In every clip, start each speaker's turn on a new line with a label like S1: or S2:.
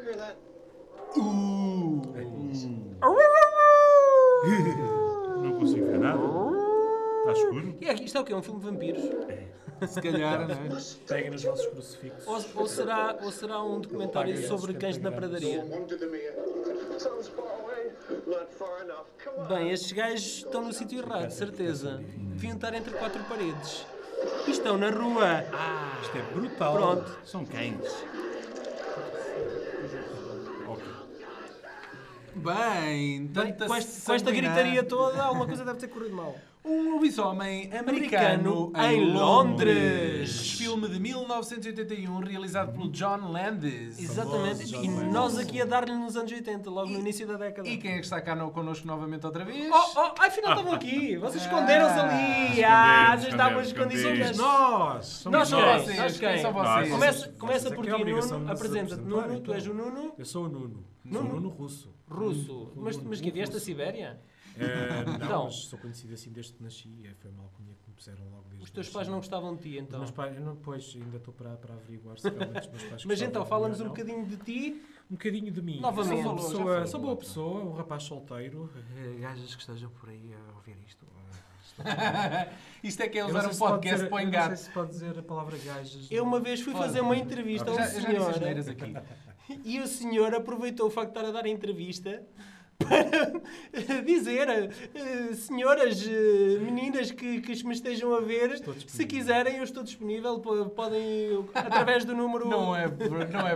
S1: hear that?
S2: Não consigo ver nada. Está escuro?
S3: Isto é o quê? Um filme de vampiros?
S4: Se calhar, não é?
S5: Peguem nos vossos crucifixos.
S3: Ou será um documentário sobre cães na pradaria?
S1: One to the mayor. Sounds far away. Not far enough. Come on.
S3: Bem, estes gajos estão no sítio errado, de certeza. Deviam estar entre quatro paredes. E estão na rua.
S5: Isto é brutal.
S3: Pronto.
S2: São cães. Ok.
S4: Bem,
S3: Bem,
S4: tanta
S3: com esta gritaria toda, alguma coisa deve ter corrido mal.
S4: Um lobisomem americano em Londres. Filme de 1981, realizado pelo John Landis.
S3: Exatamente. E nós aqui a dar-lhe nos anos 80, logo no início da década.
S4: E quem é que está cá connosco novamente outra vez?
S3: Afinal estavam aqui. Vocês esconderam-se ali. Vocês estavam escondidos.
S5: Nós
S3: Nós
S5: quem?
S3: quem?
S4: Nós quem são vocês?
S3: Começa
S5: Vocês
S3: por
S5: é que
S3: ti,
S5: é a obrigação
S3: Nuno.
S5: de nos
S3: Apresenta-te.
S5: representar,
S3: Nuno, tu
S5: então.
S3: és o Nuno.
S5: Eu sou o Nuno. Sou o Nuno russo.
S3: Russo. Mas que vieste da Sibéria?
S5: Não,
S3: Então.
S5: mas sou conhecido assim desde que nasci. Foi uma alcunha que me puseram logo desde
S3: Os teus
S5: que
S3: pais
S5: nasci.
S3: não gostavam de ti,
S5: Os
S3: então.
S5: meus pais, eu não, pois, ainda estou para averiguar se realmente os meus pais
S3: Mas
S5: gostavam
S3: então,
S5: de mim
S3: fala-nos
S5: ou
S3: um
S5: não.
S3: bocadinho de ti.
S5: Um bocadinho de mim.
S3: Novamente.
S5: Sou boa pessoa, um rapaz solteiro. Gajas que estejam por aí a ouvir isto.
S4: Isto é que é
S5: Eu não
S4: usar
S5: sei
S4: um
S5: se pode
S4: podcast
S5: dizer-
S4: para o
S5: eu não sei
S4: engate.
S5: se pode dizer a palavra gajas.
S3: Eu uma vez fui fazer uma entrevista a um
S4: Já disse
S3: senhor.
S4: as neiras aqui.
S3: E o senhor aproveitou o facto de estar a dar a entrevista para dizer, senhoras, meninas que me estejam a ver, se quiserem, eu estou disponível, podem, através do número...
S4: Não é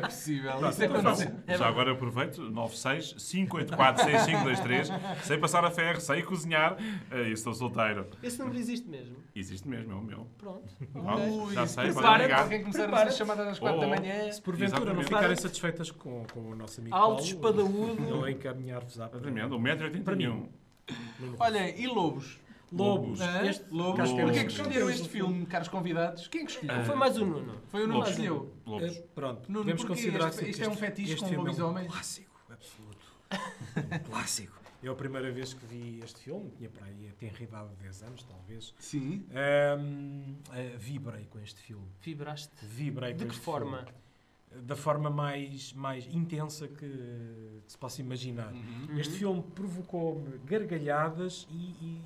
S4: possível. Isso aconteceu.
S2: Já agora aproveito, 96-584-6523. Sei passar a ferro, sei cozinhar e estou solteiro.
S3: Esse número existe mesmo.
S2: Existe mesmo, é o meu.
S3: Pronto.
S2: Pronto, já sei,
S4: Para
S2: podem ligar.
S4: quem começar a ser chamada às 4 da manhã.
S5: Se porventura não
S2: Exatamente.
S5: ficarem satisfeitas com o nosso amigo
S3: Alto,
S5: Paulo,
S3: espadaúdo.
S5: eu encaminhar-vos à
S2: Exatamente, 1,81m.
S4: Olhem, e lobos?
S5: Lobos.
S4: Hã?
S5: Este-
S4: Lobos.
S5: Acho que é
S4: Porquê
S5: um-
S4: que escolheram este filme, caros convidados? Quem é que escolheu?
S3: Foi mais o Nuno.
S4: Foi o Nuno que escolheu.
S2: Lobos.
S5: Pronto,
S4: Nuno,
S5: podemos
S4: porquê?
S5: considerar
S4: Isto
S5: que
S4: é um fetiche
S5: este
S4: com
S5: filme
S4: lobisomens?
S5: É um clássico, absoluto. Clássico. Eu a primeira vez que vi este filme, tinha para aí a tenridade de 10 anos, talvez,
S4: Sim.
S5: vibrei com este filme.
S3: Vibraste.
S5: Vibrei
S3: De
S5: com
S3: que
S5: este
S3: forma?
S5: filme. Da forma mais intensa que se possa imaginar. Este filme provocou-me gargalhadas e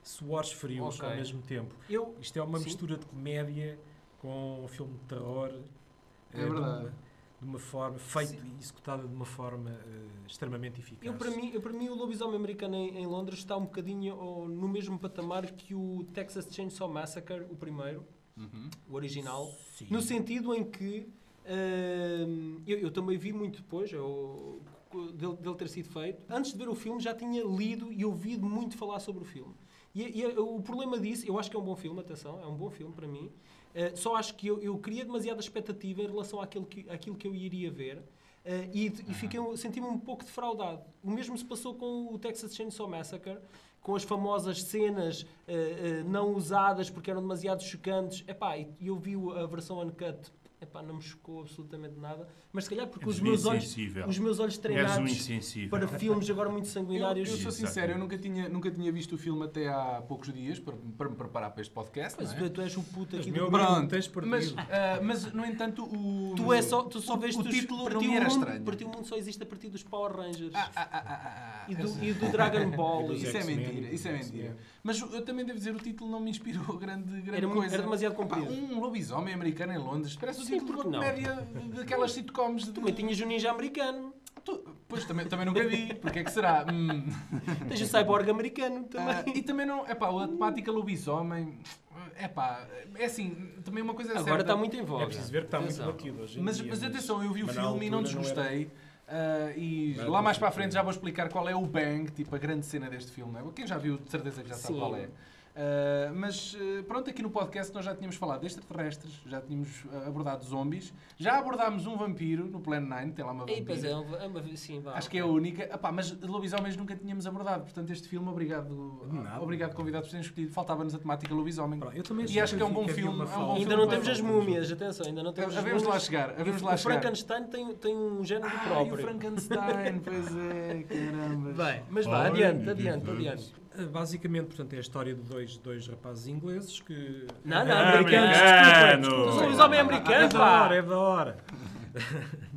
S5: suores frios
S3: Ok.
S5: ao mesmo tempo. Isto é uma
S3: Sim.
S5: mistura de comédia com um filme de terror.
S4: É verdade.
S5: De uma forma feita e executada de uma forma extremamente eficaz.
S3: Para mim, o lobisomem americano em Londres está um bocadinho no mesmo patamar que o Texas Chainsaw Massacre, o primeiro, o original,
S5: Sim.
S3: no sentido em que eu também vi muito depois dele ter sido feito. Antes de ver o filme já tinha lido e ouvido muito falar sobre o filme. E o problema disso, eu acho que é um bom filme, atenção, é um bom filme para mim. Só acho que eu queria demasiada expectativa em relação àquilo que eu iria ver e senti-me um pouco defraudado. O mesmo se passou com o Texas Chainsaw Massacre, com as famosas cenas não usadas porque eram demasiado chocantes. E eu vi a versão uncut. Não me chocou absolutamente nada, mas se calhar porque
S2: És
S3: os meus olhos
S2: És um
S3: treinados
S2: insensível.
S3: para filmes agora muito sanguinários.
S4: Eu sou sincero, eu nunca tinha visto o filme até há poucos dias para me preparar para este podcast.
S3: Mas
S4: não é?
S3: tu és o puto aqui
S5: meu
S3: do...
S5: amigo,
S4: Pronto,
S5: tens perdido.
S4: mas no entanto
S3: Tu só vês
S4: o título não
S3: Partiu
S4: me era
S3: o mundo,
S4: estranho.
S3: Partiu o mundo só existe a partir dos Power Rangers
S4: e
S3: e do Dragon Ball.
S5: Dos
S4: Isso é
S5: X-Men,
S4: mentira, isso é
S5: dos
S4: mentira.
S5: X-Men.
S4: Mas eu também devo dizer, o título não me inspirou grande
S3: Era
S4: coisa.
S3: demasiado comprido.
S4: Um lobisomem americano em Londres. Parece o
S3: Sim,
S4: título de uma
S3: porque não?
S4: comédia daquelas sitcoms.
S3: Também tinhas o ninja americano.
S4: Pois, também nunca vi. Porque é que será?
S3: Tens o cyborg americano também.
S4: E também não... a temática lobisomem... é assim, também uma coisa
S3: Agora
S4: certa.
S3: está muito em voga.
S5: É preciso ver que está muito
S3: Atenção.
S5: batido hoje em
S4: Mas
S5: dia,
S4: atenção, eu vi o
S5: mas na
S4: filme e não
S5: altura não era.
S4: desgostei. E
S5: Não era
S4: lá mais
S5: tão
S4: para a frente já vou explicar qual é o bang, tipo a grande cena deste filme. Não é? Quem já viu, de certeza que já sabe
S3: Sim.
S4: qual é. Mas pronto, aqui no podcast nós já tínhamos falado de extraterrestres, já tínhamos abordado zombies, já abordámos um vampiro no Plan 9, tem lá uma
S3: E pois
S4: vampira.
S3: sim, vá.
S4: Acho que é a única. Mas lobisomens nunca tínhamos abordado, portanto este filme, obrigado convidados por terem escolhido. Faltava-nos a temática lobisomem.
S5: Pronto, eu também
S4: E acho que é um bom
S5: havia
S4: filme.
S5: uma
S4: É um bom
S5: falta.
S3: Ainda
S4: filme
S3: não
S4: para-
S3: temos as múmias, atenção, ainda não temos as
S4: Havemos
S3: múmias.
S4: lá chegar, havemos lá
S3: O
S4: chegar.
S3: Frankenstein tem um género
S4: E o
S3: próprio.
S4: Frankenstein, pois é, caramba.
S3: Bem, mas vá,
S2: Ai,
S3: adiante.
S5: Basicamente, portanto, é a história de dois rapazes ingleses que...
S3: Não,
S2: Americano.
S3: americanos, desculpa. Os lobisomem americanos,
S5: É
S3: pá.
S5: da hora.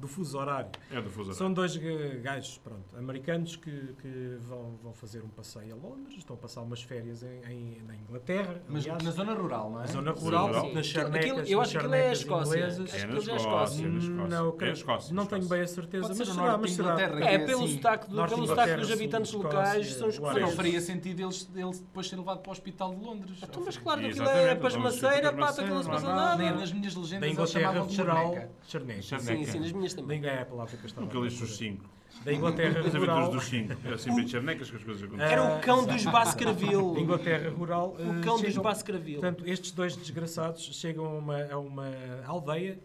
S5: do fuso horário.
S2: É do fuso
S5: São dois gajos, pronto, americanos que vão fazer um passeio a Londres, estão a passar umas férias na Inglaterra,
S4: Mas
S5: aliás,
S4: na zona rural, não é?
S5: na zona rural,
S2: rural.
S5: nas charnecas,
S3: Eu acho que aquilo é a
S5: nas
S3: Escócia.
S5: inglesas.
S2: É na
S3: Aquilo já é
S2: Escócia.
S5: Não,
S2: É a Escócia.
S5: não tenho bem a certeza,
S4: Pode
S5: mas
S4: ser no
S5: será,
S4: norte
S5: mas
S4: de
S5: será.
S4: Inglaterra.
S3: É,
S4: É
S3: pelo
S4: assim,
S3: sotaque,
S5: Norte
S3: pelo
S5: de
S3: sotaque
S5: Inglaterra,
S3: dos habitantes
S5: sul de
S3: locais,
S5: Escócia,
S3: são os
S5: whatever.
S4: Não
S3: escoceses.
S4: faria sentido ele depois ser levado para o hospital de Londres.
S3: Então, mas claro, aquilo
S2: Exatamente,
S3: é
S2: vamos
S3: pasmaceira,
S2: para
S3: pata, aquilo não se passa
S2: Pasmaceira,
S3: nada.
S4: Nem nas minhas
S5: Da
S4: legendas eles
S5: Inglaterra
S4: chamavam de
S5: geral,
S4: Borneca.
S5: charneca.
S2: Charneca.
S3: Sim, nas minhas também.
S5: Ninguém é a palavra que eu estava a
S2: Aqueles dos
S5: procurar.
S2: 5.
S5: Da Inglaterra
S2: As aventuras
S5: rural,
S2: dos 5. É sempre em charnecas que as coisas acontecem.
S3: Era o cão dos
S5: da
S3: Baskerville.
S5: Inglaterra rural,
S3: O cão dos
S5: chegam-
S3: Baskerville.
S5: Portanto, estes dois desgraçados chegam a uma aldeia.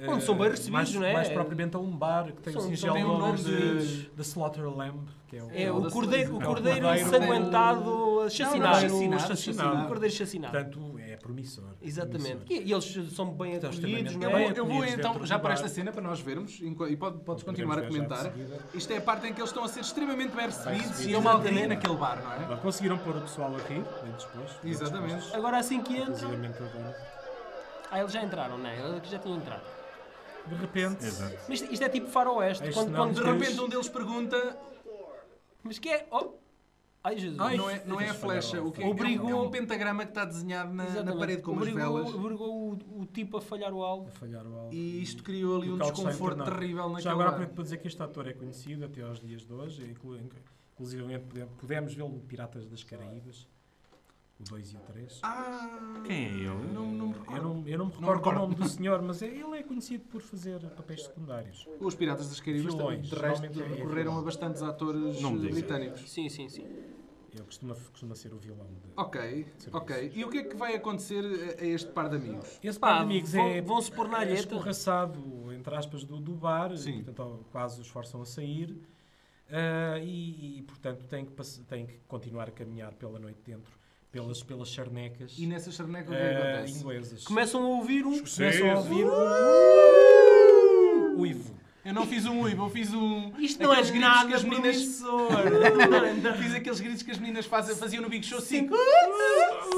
S3: Onde são bem recebidos,
S5: mais,
S3: não é?
S5: Mais propriamente a um bar que tem o
S3: São
S5: singelo
S3: bem
S5: nome
S3: recebidos.
S5: de Slaughter Lamb, que é
S3: É
S4: o
S3: o
S4: da
S3: cordeiro,
S4: Suécia.
S3: o cordeiro
S5: É o cordeiro-
S3: ensanguentado, chacinado.
S5: assassinado.
S3: O cordeiro chacinado.
S5: Portanto, é promissor.
S3: Exatamente.
S5: promissor.
S3: E eles são bem
S5: Estão
S3: acolhidos,
S5: extremamente
S3: não
S5: bem
S3: é?
S4: Eu vou
S5: acolhidos
S4: então,
S5: dentro
S4: já
S5: do
S4: para
S5: bar.
S4: esta cena, para nós vermos, e podes continuar a
S5: Podemos ver já
S4: comentar.
S5: de seguida.
S4: Isto é a parte em que eles estão a ser extremamente bem recebidos e
S5: recebidos.
S4: é uma alegria
S3: Exatamente.
S4: naquele bar, não é?
S5: Bom, conseguiram pôr o pessoal a rir, bem disposto. bem
S4: Exatamente.
S5: dispostos.
S3: Agora assim que entram.
S5: Inclusivamente a dona.
S3: Eles já entraram, não é? Eles já tinham entrado.
S5: De repente,
S2: Exato.
S3: Mas isto é tipo faroeste.
S5: Este
S3: Quando,
S5: não,
S3: quando
S4: De
S5: Depois-
S4: repente um deles pergunta,
S3: Mas que é? Oh! Ai, Jesus.
S5: Ai,
S4: não é a flecha, o que é,
S3: Obrigou-
S4: é um pentagrama que está desenhado na
S3: Exatamente.
S4: parede com umas
S3: Obrigou-
S4: velas.
S3: Obrigou o tipo a falhar o alvo.
S5: a falhar o alvo.
S4: E isto criou ali
S5: O
S4: um
S5: local está
S4: desconforto
S5: internado.
S4: terrível naquele
S5: Já agora
S4: bar.
S5: aproveito para dizer que este ator é conhecido até aos dias de hoje, inclusivamente pudemos vê-lo no Piratas das Caraíbas, o 2 e o 3.
S2: Quem é ele?
S4: Não me recordo.
S5: Eu não me
S4: Não
S5: recordo o
S4: recordo.
S5: nome do senhor, mas ele é conhecido por fazer papéis secundários.
S4: Os Piratas das Caraíbas,
S5: Vilões,
S4: de resto,
S5: geralmente é
S4: recorreram
S5: vilão.
S4: a bastantes atores
S2: Não me diga.
S4: britânicos.
S3: Sim, sim, sim.
S5: Ele costuma ser o vilão.
S4: Ok,
S5: Serviço.
S4: ok. E o que é que vai acontecer a este par de amigos?
S5: Esse
S3: Pá,
S5: par de amigos
S3: vão-se pôr na
S5: é
S3: alheta.
S5: escorraçado, entre aspas, do bar,
S4: Sim.
S5: portanto, quase os forçam a sair. Portanto, tem que continuar a caminhar pela noite dentro, pelas charnecas
S4: E nessa charneca o que é que acontece?
S5: inglesas.
S3: Começam a ouvir um.
S5: Começam a ouvir uivo.
S4: Eu não fiz um uivo, eu fiz um...
S3: Isto não é
S4: aqueles gritos que
S3: nada
S4: as meninas...
S3: promissor.
S4: Fiz aqueles gritos que as meninas faziam no Big Show 5.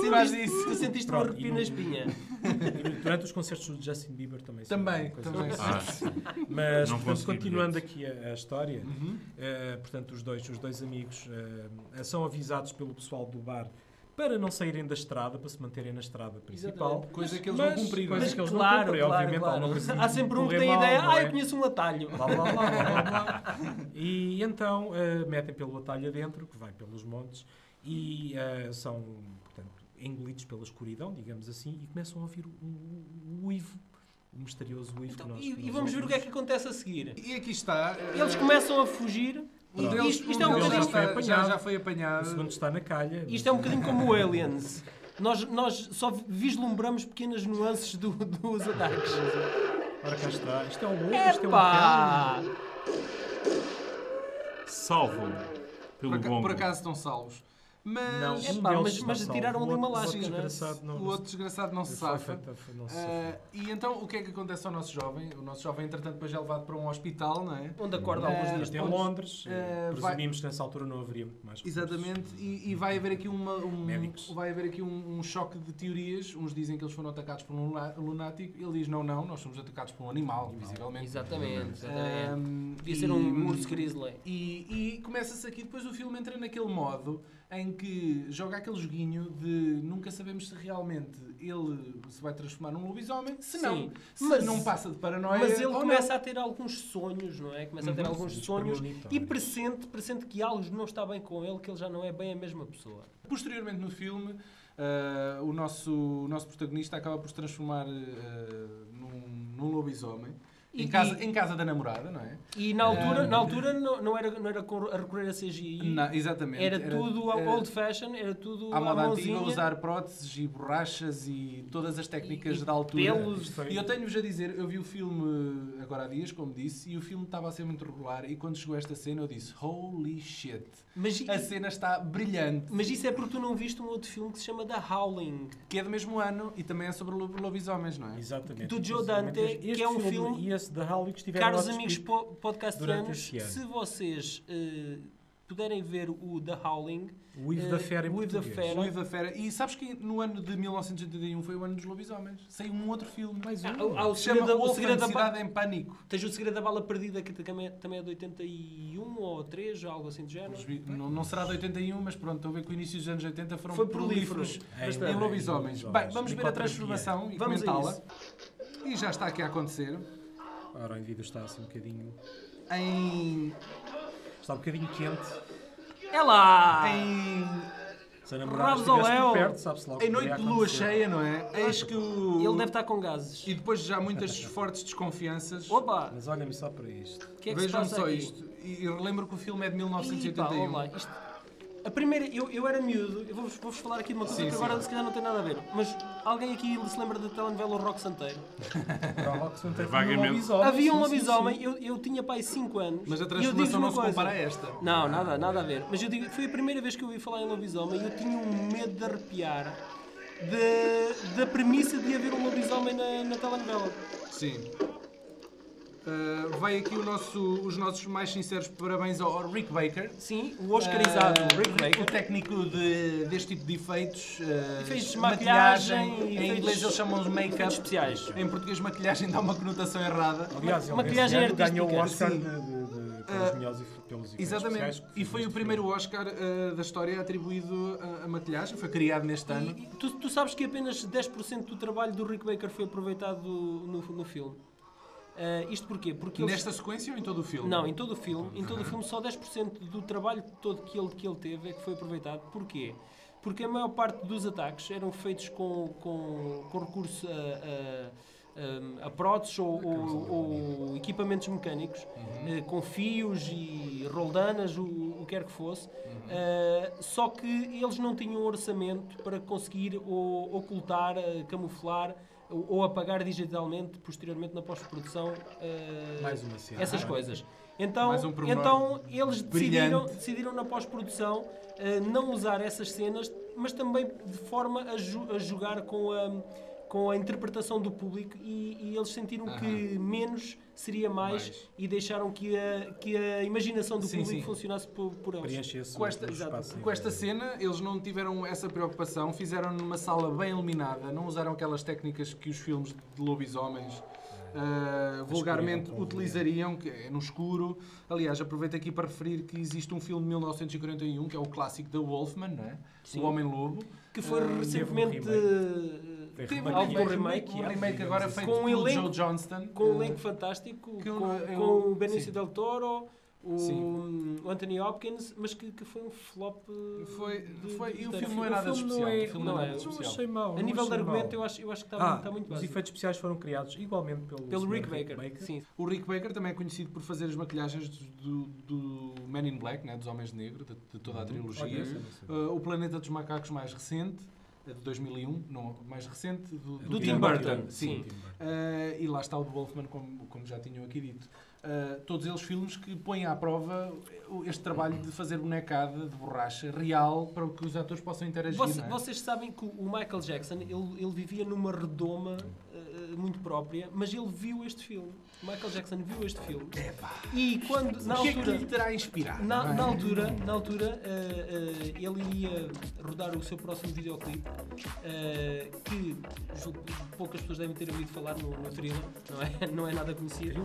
S3: Faz isso. Tu sentiste um
S5: Pronto,
S3: arrepio
S5: e
S3: na
S5: no-
S3: espinha.
S5: E durante os concertos do Justin Bieber também. são
S4: Também,
S5: coisas
S4: também.
S5: assim.
S2: Ah,
S5: Mas,
S2: Não
S5: portanto,
S2: consegui
S5: continuando
S2: bilhete.
S5: aqui a história, portanto, os dois amigos são avisados pelo pessoal do bar para não saírem da estrada, para se manterem na estrada principal.
S3: Exatamente.
S4: Coisa que eles
S5: Mas-
S4: vão cumprir.
S5: coisa
S4: não é?
S5: que eles não
S3: Claro,
S5: cumprem,
S3: claro,
S5: obviamente.
S3: claro.
S5: alguma coisa
S3: Há sempre um que
S5: correr
S3: tem a
S5: mal,
S3: ideia.
S5: não é?
S3: Eu conheço um atalho.
S5: Blá, blá, blá, blá, blá. E então metem pelo atalho adentro, que vai pelos montes, e são, portanto, engolidos pela escuridão, digamos assim, e começam a ouvir o uivo, o misterioso uivo
S3: Então,
S5: que nós
S3: e vamos ver o que é que acontece a seguir.
S4: E aqui está...
S3: Eles começam a fugir.
S4: Um deles,
S3: Isto é um
S4: deles
S3: bocadinho.
S4: já foi
S5: O
S4: apanhado.
S5: segundo está na calha.
S3: Isto é um bocadinho como o Aliens. Nós só vislumbramos pequenas nuances dos ataques.
S5: Ora, cá está. Isto é um lobo, isto é um cão.
S3: Epá!
S2: salvo pelo bombo.
S4: Por acaso estão salvos. Mas
S5: Não,
S3: Epá,
S5: um deles
S3: mas
S5: está salvo.
S3: tiraram ali
S5: O
S3: uma
S5: outro
S3: lasca, não é?
S5: desgraçado não-
S4: o outro desgraçado não se
S5: foi
S4: safa.
S5: feito- não se safou.
S4: E então o que é que acontece ao nosso jovem? O nosso jovem, entretanto, depois é levado para um hospital, não é?
S3: Onde acorda alguns dias
S5: Isto é em
S3: depois.
S5: Londres. Presumimos que nessa altura não haveria muito mais recursos.
S4: Exatamente, e vai haver aqui
S5: Médicos.
S4: vai haver aqui um choque de teorias. Uns dizem que eles foram atacados por um lunático, ele diz não, nós somos atacados por um animal, visivelmente.
S3: Exatamente. Devia
S4: E-
S3: ser um urso grizzly.
S4: E começa-se aqui, depois o filme entra naquele modo em que joga aquele joguinho de nunca sabemos se realmente ele se vai transformar num lobisomem, se não,
S3: Sim,
S4: se
S3: mas-
S4: não passa de paranoia.
S3: Mas ele
S4: ou
S3: começa a ter alguns sonhos, não é? Começa a ter alguns
S5: Sim,
S3: sonhos
S5: premonitórios.
S3: e pressente que algo não está bem com ele, que ele já não é bem a mesma pessoa.
S4: não. Posteriormente no filme, o nosso protagonista acaba por se transformar num lobisomem.
S3: E-
S4: Em casa da namorada, não é?
S3: E na altura não era a recorrer a CGI.
S4: Não, exatamente.
S3: Era tudo old fashion, era tudo
S4: à
S3: à
S4: moda antiga,
S3: mãozinha.
S4: usar próteses e borrachas e todas as técnicas
S3: E
S4: da altura.
S3: pelos.
S4: E eu tenho-vos a dizer, eu vi o filme agora há dias, como disse, e o filme estava a ser muito regular, e quando chegou esta cena eu disse, holy shit,
S3: Mas,
S4: a cena está brilhante,
S3: mas isso é porque tu não viste um outro filme que se chama The Howling.
S4: que é do mesmo ano, e também é sobre lobisomens, não é?
S5: Exatamente.
S3: Do Joe
S5: Precisamente
S3: Dante,
S5: este
S3: que é um filme-
S5: E esse da Howling estiveram
S3: Caros
S5: lá
S3: amigos
S5: descritos.
S3: podcastianos,
S5: durante este ano.
S3: se vocês puderem ver o The Howling,
S5: O Ivo da Fera em
S3: o Ivo da
S5: português.
S3: Fera.
S4: O Ivo da Fera. E sabes que no ano de 1981 foi o ano dos lobisomens. Saiu um outro filme. Mais um.
S3: Há o
S4: Se chama
S3: Segredo, o
S4: Wolfman,
S3: Segredo da
S4: Cidade em Pânico.
S3: Tens o Segredo da Bala Perdida, que também é de 81 ou 3, ou algo assim do género.
S4: Não será de 81, mas pronto, estou a ver que o início dos anos 80 foram
S3: Foi prolífero.
S4: prolíferos
S3: Bastante.
S4: em lobisomens. Bem, vamos ver a transformação e
S3: Vamos a
S4: comentá-la.
S3: isso.
S4: E já está aqui a acontecer.
S5: Ora, o indivíduo está assim um bocadinho... Está um bocadinho quente.
S3: É lá!
S5: Se a namorada
S3: Rabos ao
S5: estivesse
S3: Léo.
S5: por perto, sabe-se logo o
S4: Em
S5: que
S4: noite
S5: ia
S4: de lua
S5: acontecer.
S4: cheia, não é? Eis que o...
S3: Ele deve estar com gases.
S4: E depois já muitas fortes desconfianças.
S3: Opa!
S5: Mas olha-me só para isto.
S3: O que é que
S4: Vejam
S3: se passa
S4: só
S3: aqui?
S4: isto. E eu relembro que o filme é de
S3: Ih, pá,
S4: 1981.
S3: olha lá, a primeira, eu era miúdo, eu vou-vos falar aqui de uma coisa
S4: Sim,
S3: que
S4: sim.
S3: agora se calhar não tem nada a ver, mas alguém aqui se lembra da telenovela O Rock Santeiro?
S5: Para o Rock Santeiro
S2: Vagamente.
S5: tinha um lobisomem,
S3: Havia um
S5: sim, sim,
S3: lobisomem,
S5: sim.
S3: eu tinha pai 5 anos.
S4: Mas a
S3: e eu
S4: transformação
S3: digo-vos
S4: não
S3: uma
S4: se
S3: coisa.
S4: compara a esta.
S3: Não, nada a ver. Mas eu digo, foi a primeira vez que eu ouvi falar em lobisomem e eu tinha um medo de arrepiar da premissa de haver um lobisomem na telenovela.
S4: Sim. Vai aqui os nossos mais sinceros parabéns ao Rick Baker.
S3: Sim, o Oscarizado Rick
S4: O
S3: Baker.
S4: técnico deste tipo de efeitos.
S3: Efeitos de maquilhagem,
S4: Em
S3: efeitos-
S4: inglês eles chamam de
S3: efeitos
S4: make-up.
S3: especiais.
S4: Em português maquilhagem dá uma conotação errada.
S5: Aliás, ele
S3: Maquilhagem
S5: esse ano ganhou o
S3: artística.
S5: Oscar
S4: Sim.
S5: pelos melhores pelos efeitos
S4: Exatamente.
S5: especiais que
S4: E foi
S5: fez
S4: o
S5: este
S4: primeiro
S5: filme.
S4: Oscar da história atribuído à maquilhagem. Foi criado neste ano.
S3: E tu sabes que apenas 10% do trabalho do Rick Baker foi aproveitado no filme. Isto porquê? Porque eles-
S4: Nesta sequência ou em todo o filme?
S3: Não, em todo o filme. Em todo o filme só 10% do trabalho todo que ele teve é que foi aproveitado. Porquê? Porque a maior parte dos ataques eram feitos com recurso a próteses ou equipamentos mecânicos, com fios e roldanas, o que quer que fosse. Só que eles não tinham orçamento para conseguir ocultar, camuflar ou apagar digitalmente, posteriormente na pós-produção,
S5: Mais uma cena.
S3: essas coisas. Então,
S4: Mais um pormenor
S3: então eles
S4: brilhante.
S3: decidiram na pós-produção não usar essas cenas, mas também de forma a jogar com a interpretação do público e eles sentiram que menos seria mais e deixaram que a imaginação do
S4: Sim,
S3: público
S4: sim.
S3: funcionasse por eles.
S5: Preenche-se
S4: Com esta-
S5: o espaço.
S4: Com esta cena, eles não tiveram essa preocupação, fizeram numa sala bem iluminada, não usaram aquelas técnicas que os filmes de lobisomens vulgarmente
S5: escuridão,
S4: utilizariam, que é no escuro. Aliás, aproveito aqui para referir que existe um filme de 1941, que é o clássico The Wolfman, não é?
S3: Sim.
S4: O Homem-Lobo.
S3: Que foi recentemente
S4: Teve
S3: algo
S5: remake,
S3: remake,
S4: um remake agora
S5: digamos
S4: feito
S3: assim. Com um
S4: pelo
S3: elenco-
S4: Joe Johnston.
S3: com um elenco fantástico,
S4: que eu-
S3: com o Benicio
S4: sim.
S3: del Toro,
S4: Sim.
S3: o Anthony Hopkins, mas que foi um flop.
S4: Foi, e o
S3: de-
S4: filme não é nada
S5: filme não
S4: especial.
S5: é-
S4: O filme
S3: não
S4: é
S3: é.
S4: nada
S5: Não
S4: especial.
S5: achei mau.
S3: A
S5: não
S3: nível de
S5: achei
S3: argumento,
S5: mau.
S3: eu acho que está muito
S5: Os
S3: básico.
S5: efeitos especiais foram criados igualmente
S3: Pelo
S5: Sr.
S3: Rick Baker. Sim.
S4: O Rick Baker também é conhecido por fazer as maquilhagens do Men in Black, né, dos Homens de Negro, de toda a trilogia.
S5: Olha, essa não sei.
S4: O Planeta dos Macacos mais recente, de 2001, não, mais recente, do
S3: Tim Burton, sim.
S4: E lá está o de Wolfman, como já tinham aqui dito. Todos eles filmes que põem à prova este trabalho de fazer bonecada de borracha real para que os atores possam interagir. não é?
S3: Vocês sabem que o Michael Jackson ele vivia numa redoma muito própria, mas ele viu este filme. O Michael Jackson viu este filme. E quando, na
S4: O que é que
S3: altura,
S4: lhe terá inspirado?
S3: Na,
S4: não é?
S3: na altura ele iria rodar o seu próximo videoclipe, que julgo que poucas pessoas devem ter ouvido falar no Thriller, não é nada conhecido.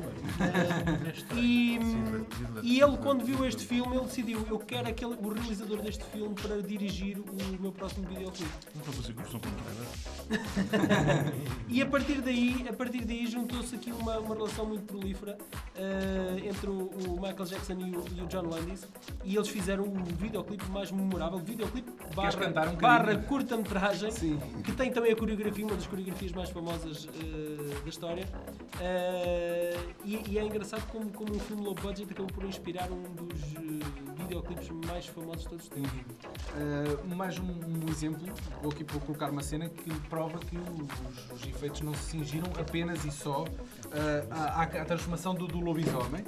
S3: E ele, quando viu este filme, ele decidiu: eu quero o realizador deste filme para dirigir o meu próximo videoclipe.
S2: Não estou a fazer curso com
S3: E a partir daí juntou-se aqui uma relação muito prolífera entre o Michael Jackson e o John Landis, e eles fizeram o videoclipe mais memorável, videoclipe
S4: cantar um
S3: barra
S4: bocadinho?
S3: curta-metragem,
S4: Sim.
S3: que tem também a coreografia, uma das coreografias mais famosas da história. E é engraçado como um filme low budget acabou por inspirar um dos videoclipes mais famosos de todos os tempos.
S4: Mais um exemplo, vou colocar uma cena que prova que os efeitos não se cingiram apenas e só à transformação do lobisomem.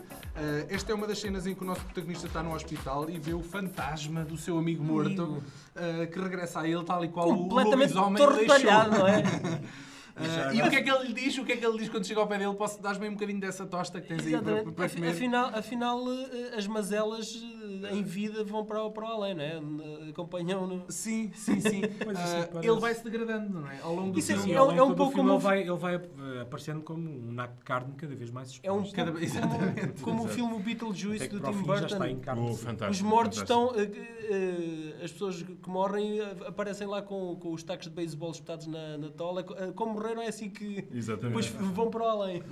S4: Esta é uma das cenas em que o nosso protagonista está no hospital e vê o fantasma do seu amigo morto que regressa a ele tal e qual o
S3: Completamente
S4: lobisomem o deixou.
S3: tortalhado, não é?
S4: E o que é que ele lhe diz? O que é que ele diz quando chega ao pé dele? Posso dar-me aí um bocadinho dessa tosta que tens aí para comer?
S3: Afinal, as mazelas em vida vão para o além, não é? Acompanham-no.
S4: Sim.
S5: Pois assim parece.
S4: Ele vai se degradando, não é? Ao longo do
S3: Isso
S4: filme.
S3: é um pouco como
S5: ele vai aparecendo como um naco de carne cada vez mais
S3: É um
S5: exposto.
S3: pouco como o filme Beetlejuice
S5: Até que
S3: do
S5: para o
S3: Tim
S5: fim já está
S3: Burton.
S5: em carne.
S2: Fantástico.
S3: Os mortos
S2: fantástico.
S3: estão. As pessoas que morrem aparecem lá com os tacos de beisebol espetados na tola. Como morreram, é assim que
S2: Exatamente.
S3: depois vão para o além.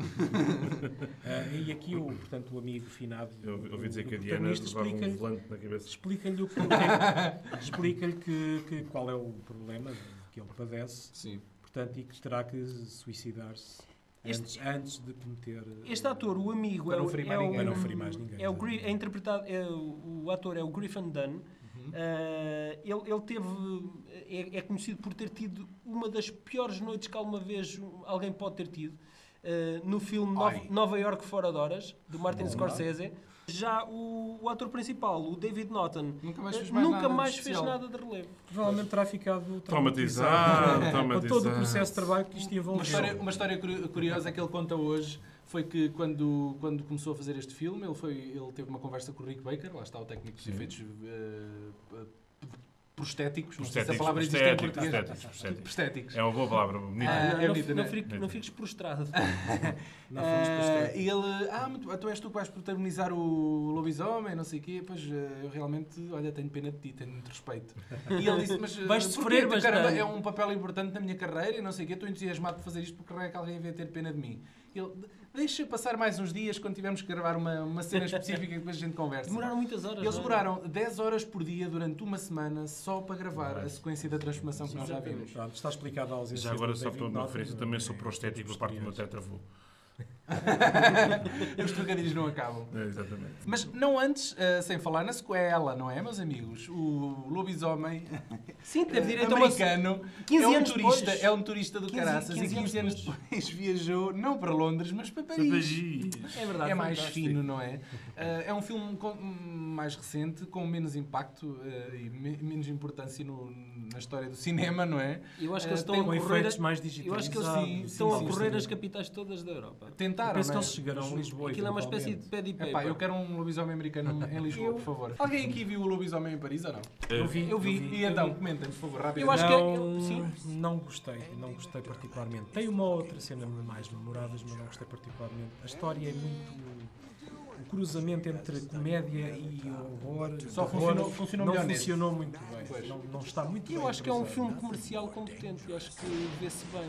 S5: E aqui, portanto, o amigo finado.
S2: Eu ouvi dizer
S5: do
S2: que a Diana
S5: protagonista
S2: levava um volante na cabeça.
S5: explica-lhe explica-lhe que qual é o problema que ele padece.
S4: Sim.
S5: Portanto, e que terá que suicidar-se antes de cometer.
S3: Este ator, o amigo,
S4: Para não ferir mais ninguém.
S5: Para não ferir mais ninguém.
S3: é interpretado. O ator é o Griffin Dunne. Ele teve. É conhecido por ter tido uma das piores noites que alguma vez alguém pode ter tido. No filme Nova York Fora de Horas, do Martin Scorsese. Já o ator principal, o David Norton,
S4: nunca mais fez
S3: nada de relevo.
S5: Provavelmente terá ficado
S2: Traumatizado.
S5: com todo o processo de trabalho que isto envolveu.
S4: Uma história curiosa que ele conta hoje foi que quando começou a fazer este filme, ele teve uma conversa com o Rick Baker, lá está o técnico dos efeitos prostéticos, não sei se a palavra existe em português. Prostéticos.
S2: É uma boa palavra, bonita.
S4: É bonito,
S3: Não fiques prostrado.
S5: Não fomos para
S4: E ele, tu és tu que vais protagonizar o lobisomem, não sei o quê, pois eu realmente, olha, tenho pena de ti, tenho muito respeito. E ele disse, mas
S3: Vais
S4: porquê?
S3: sofrer bastante.
S4: Caramba, é um papel importante na minha carreira e não sei o quê, estou entusiasmado por fazer isto porque é que alguém vai ter pena de mim. Ele, deixa passar mais uns dias quando tivermos que gravar uma cena específica e depois a gente conversa.
S3: Demoraram muitas horas.
S4: Eles demoraram 10 horas por dia durante uma semana só para gravar a sequência da transformação que nós já vimos.
S5: Pronto, está explicado a ausência.
S2: Já agora,
S5: do
S2: só
S5: David
S2: para uma
S5: Norton,
S2: referência, também sou prostético por parte do meu tetravô.
S4: Os trocadilhos não acabam.
S2: Exatamente.
S4: Mas não antes, sem falar na sequela, não é, meus amigos? O lobisomem
S3: Sim, teve direito a uma...
S4: americano
S3: 15
S4: é um
S3: anos
S4: turista,
S3: depois.
S4: é um turista do
S3: 15
S4: caraças e 15 anos depois viajou não para Londres, mas para Paris.
S3: É verdade.
S4: É mais
S3: fantástico.
S4: fino, não é? É um filme mais recente, com menos impacto e menos importância na história do cinema, não é?
S3: Eu acho que eles
S5: Com
S3: estão a correr...
S5: efeitos mais
S3: Eu
S5: digitalizados.
S3: acho que eles estão a correr as capitais todas da Europa.
S4: Tentaram,
S5: Penso que
S4: não é?
S5: eles chegarão a Lisboa.
S3: Aquilo é uma espécie de pad e
S4: Epá,
S3: paper.
S4: eu quero um lobisomem americano em Lisboa, por favor. Alguém aqui viu o lobisomem em Paris ou não?
S5: Eu vi.
S4: E então, comentem, por favor, rapidamente.
S3: Eu acho que
S5: não gostei particularmente. Tem uma outra cena mais memoráveis, mas não gostei particularmente. A história é muito... O cruzamento entre comédia e horror
S4: Só funcionou
S5: não
S4: melhor neste.
S5: funcionou muito bem. Não está muito bem.
S3: Eu acho que é um
S5: realizado.
S3: filme comercial competente e acho que vê-se bem.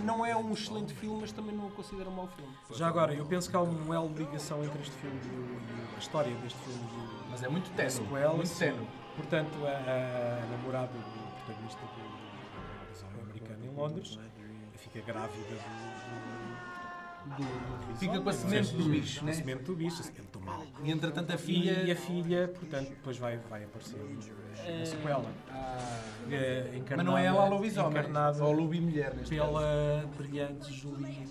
S3: Não é um excelente filme, mas também não o considero um mau filme.
S5: Já agora, eu penso que há um elo de ligação entre este filme e a história deste filme e
S4: Mas é muito
S5: a
S4: ténue.
S5: sequela.
S4: Muito ténue.
S5: Portanto, a namorada do protagonista do lobisomem americano em Londres fica grávida do
S4: Fica com a semente do bicho,
S5: a
S4: né?
S5: semente do bicho, a semente do mal.
S4: E entretanto a
S5: E
S4: filha...
S5: a filha, portanto, depois vai aparecer na sequela.
S4: Mas não é ela a lobisomem,
S5: encarnada
S4: ou a lobimulher neste caso.
S5: pela brilhante Julie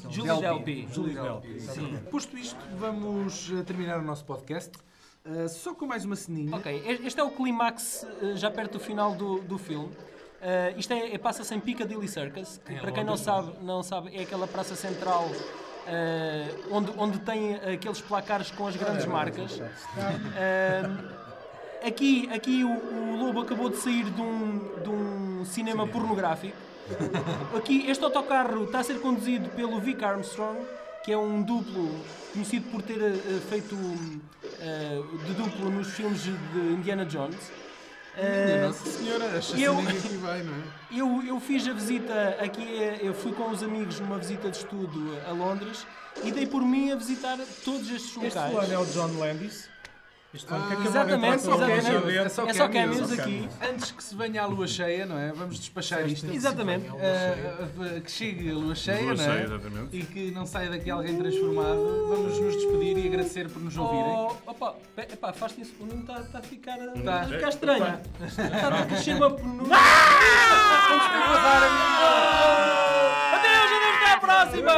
S3: Julie Delpy.
S5: Julie Delpy.
S4: Sim. Posto isto, vamos terminar o nosso podcast. Só com mais uma ceninha.
S3: Ok, este é o clímax já perto do final do filme. Isto passa-se em Piccadilly Circus, que para quem não sabe é aquela praça central onde tem aqueles placares com as grandes marcas. Aqui o Lobo acabou de sair de um cinema pornográfico. Aqui este autocarro está a ser conduzido pelo Vic Armstrong, que é um duplo conhecido por ter feito de duplo nos filmes de Indiana Jones.
S4: Nossa Senhora, a chacininha aqui vai, não é?
S3: Eu fiz a visita aqui, eu fui com os amigos numa visita de estudo a Londres e dei por mim a visitar todos estes
S5: Este
S3: locais.
S5: fulano é o John Landis. Este fulano que acabou de
S3: Exatamente,
S5: entrar pela
S3: exatamente.
S5: TV.
S3: É só cameos aqui.
S4: Antes que se venha a lua cheia, não é? Vamos despachar isto.
S3: Exatamente.
S4: Que chegue a lua cheia,
S2: Lua
S4: não
S2: cheia,
S4: é?
S2: exatamente.
S4: E que não saia daqui alguém transformado. Vamos nos despedir e agradecer por nos ouvirem.
S3: Epá, faz-te isso. O Nuno está a ficar
S4: Tá.
S3: estranho. Está a crescer uma pronúncia.
S4: Vamos ter que vazar.
S3: Adeus, até a próxima!